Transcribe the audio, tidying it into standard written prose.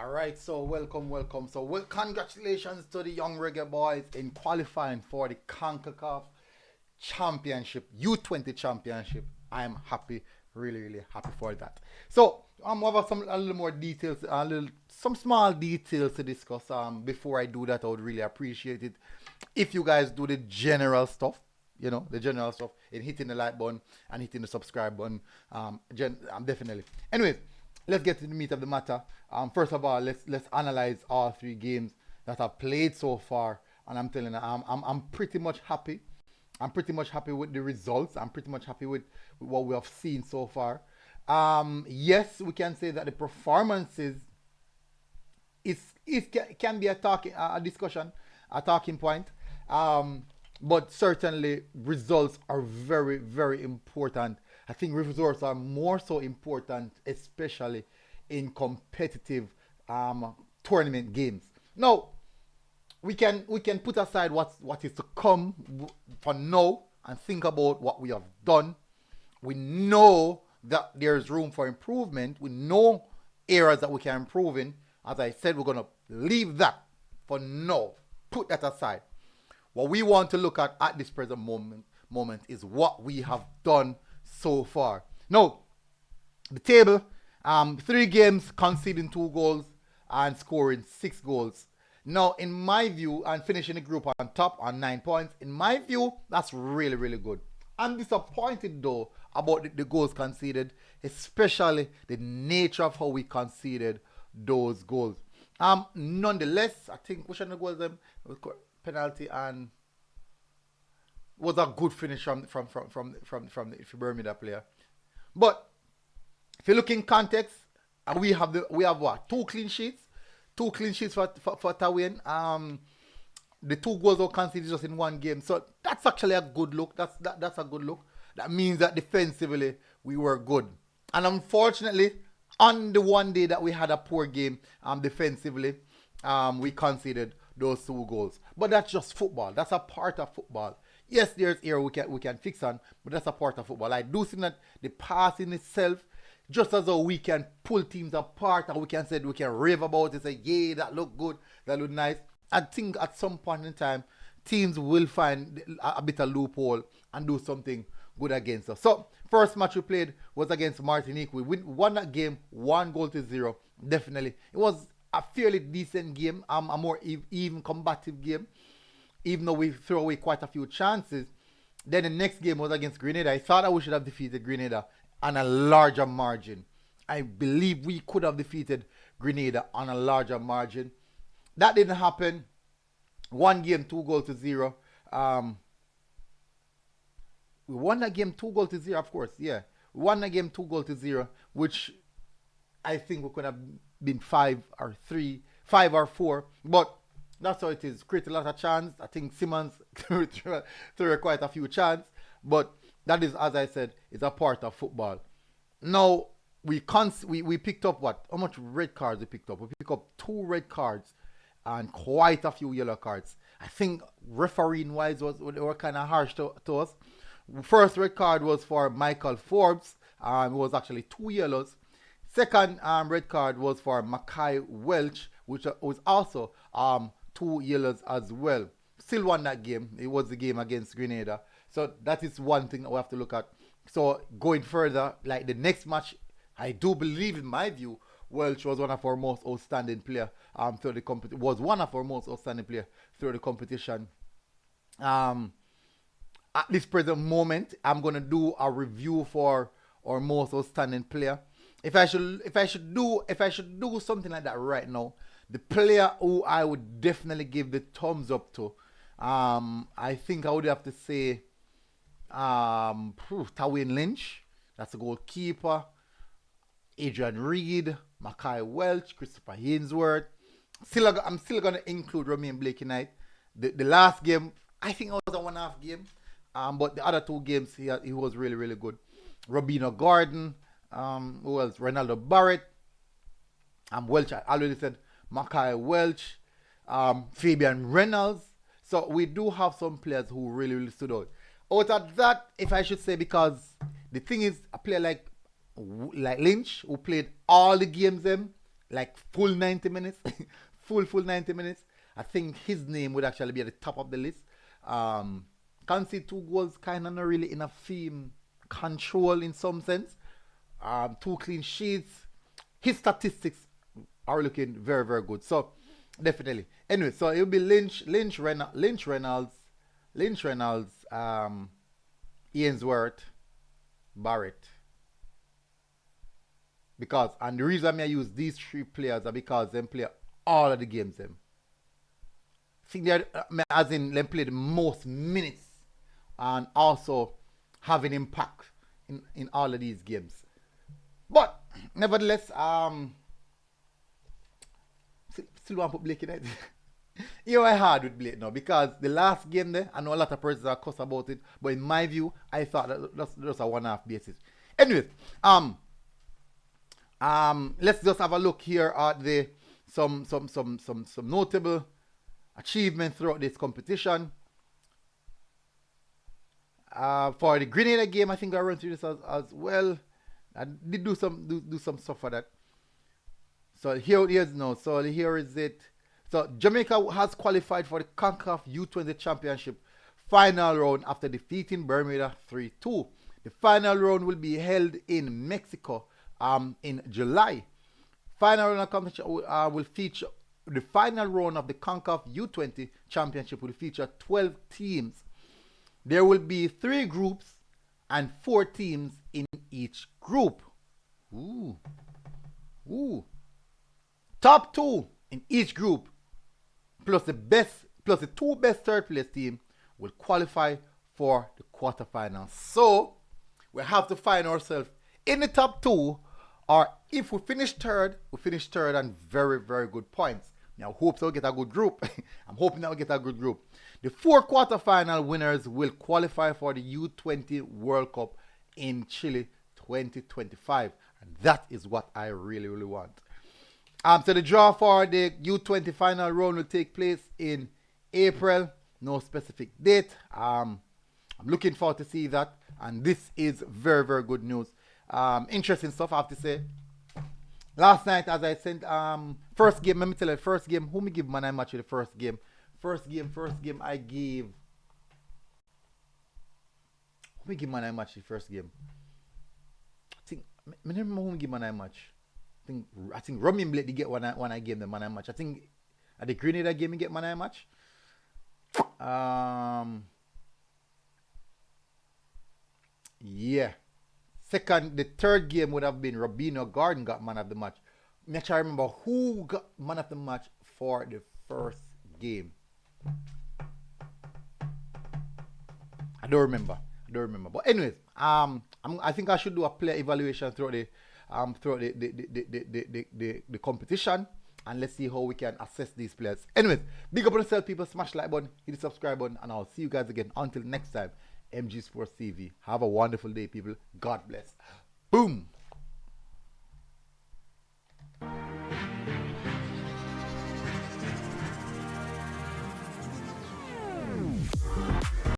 All right, so welcome. So, congratulations to the young Reggae Boys in qualifying for the Concacaf Championship, U20 Championship. I am happy, really happy for that. So, we have a little more details, some small details to discuss. Before I do that, I would really appreciate it if you guys do the general stuff. The general stuff in hitting the like button and hitting the subscribe button. Definitely. Anyways, let's get to the meat of the matter. First of all, let's analyze all three games that I've played so far, and I'm telling you, I'm pretty much happy. I'm pretty much happy with the results. I'm pretty much happy with what we have seen so far. Yes, we can say that the performances can be a discussion, a talking point. But certainly results are very important. I think results are more so important, especially in competitive tournament games. Now, we can put aside what is to come for now and think about what we have done. We know that there's room for improvement. We know areas that we can improve in. As I said, we're gonna leave that for now. Put that aside. What we want to look at this present moment is what we have done so far. Now, the table, 3 games, conceding 2 goals and scoring 6 goals. Now, in my view, and finishing the group on top on 9 points, in my view, that's really good. I'm disappointed though about the goals conceded, especially the nature of how we conceded those goals. Nonetheless, I think we shouldn't go them penalty and was a good finish from the Bermuda player. But if you look in context, we have what, 2 clean sheets, for Tawin. The 2 goals were conceded just in 1 game, so that's actually a good look. That's a good look. That means that defensively we were good, and unfortunately, on the one day that we had a poor game defensively, we conceded those 2 goals. But that's just football. That's a part of football. Yes, there's area we can fix on, but that's a part of football. I do think that the passing itself, just as though we can pull teams apart and we can rave about it, say, yeah, that look good, that look nice. I think at some point in time, teams will find a bit of loophole and do something good against us. So, first match we played was against Martinique. We won that game 1-0. Definitely. It was a fairly decent game, a more even combative game, even though we threw away quite a few chances. Then the next game was against Grenada. I thought that we should have defeated Grenada on a larger margin. I believe we could have defeated Grenada on a larger margin. That didn't happen. 1 game, 2-0. We won that game 2-0, of course. Yeah, we won that game 2-0, which I think we could have been 5 or 4, but that's how it is. Create a lot of chance. I think Simmons threw quite a few chances, but that is, as I said, is a part of football. Now we picked up what? How much red cards we picked up? We picked up 2 red cards and quite a few yellow cards. I think refereeing wise they were kind of harsh to us. First red card was for Michael Forbes. It was actually 2 yellows. Second red card was for Mackay Welch, which was also 2 yellows as well. Still won that game. It was the game against Grenada. So that is one thing that we have to look at. So going further, like the next match, I do believe, in my view, Welch was one of our most outstanding player through the competition. Was one of our most outstanding player through the competition. At this present moment, I'm gonna do a review for our most outstanding player. If I should do something like that right now, the player who I would definitely give the thumbs up to, I think I would have to say Tawin Lynch. That's a goalkeeper. Adrian Reed, Mackay Welch, Christopher Hainsworth. I'm still gonna include Romain Blakey Knight. The last game, I think it was a 1.5 game. But the other 2 games he was really good. Robino Gordon, who else? Ronaldo Barrett, Welch. I already said Mackay Welch, Fabian Reynolds. So we do have some players who really stood out. Out of that, if I should say, because the thing is, a player like Lynch, who played all the games them, like full 90 minutes, full 90 minutes, I think his name would actually be at the top of the list. Concede 2 goals, kind of not really in a theme control in some sense. 2 clean sheets. His statistics are looking very, very good. So definitely. Anyway, so it'll be Lynch Reynolds, Ainsworth, Barrett. Because, and the reason I use these 3 players are because they play all of the games them. I think they're, as in, they play the most minutes and also have an impact in all of these games. But, nevertheless, still want to put Blake in it. I hard with Blake now because the last game there, I know a lot of persons are cuss about it, but in my view, I thought that that's just a one-half basis. Anyways, let's just have a look here at the some notable achievements throughout this competition. For the Grenada game, I think I ran through this as well. I did do some stuff for that. So here's no. So here is it. So Jamaica has qualified for the Concacaf U20 Championship final round after defeating Bermuda 3-2. The final round will be held in Mexico in July. Final round of competition will feature the final round of the Concacaf U20 Championship will feature 12 teams. There will be 3 groups and 4 teams in each group. Ooh. Top 2 in each group, plus the 2 best third place team will qualify for the quarterfinals. So we have to find ourselves in the top 2, or if we finish third on very, very good points. Now, I hope so get a good group. I'm hoping that we'll get a good group. The 4 quarterfinal winners will qualify for the U20 World Cup in Chile 2025. And that is what I really, really want. So the draw for the U20 final round will take place in April. No specific date. I'm looking forward to see that. And this is very, very good news. Interesting stuff, I have to say. Last night, as I said, first game, let me tell you, first game, who me give man I match with the first game? First game, I gave. Who me give man I match the first game? I think, I don't remember who me give man I match. I think Rummy and Blake did get when I gave them man I match. I think at the Grenada game me get man I match. Yeah. The third game would have been Robino Garden got man of the match. Me actually remember who got man of the match for the first game. I don't remember. But anyways, I think I should do a player evaluation throughout the competition, and let's see how we can assess these players. Anyways, big up on yourself, people. Smash the like button, hit the subscribe button, and I'll see you guys again. Until next time, MG Sports TV. Have a wonderful day, people. God bless. Boom.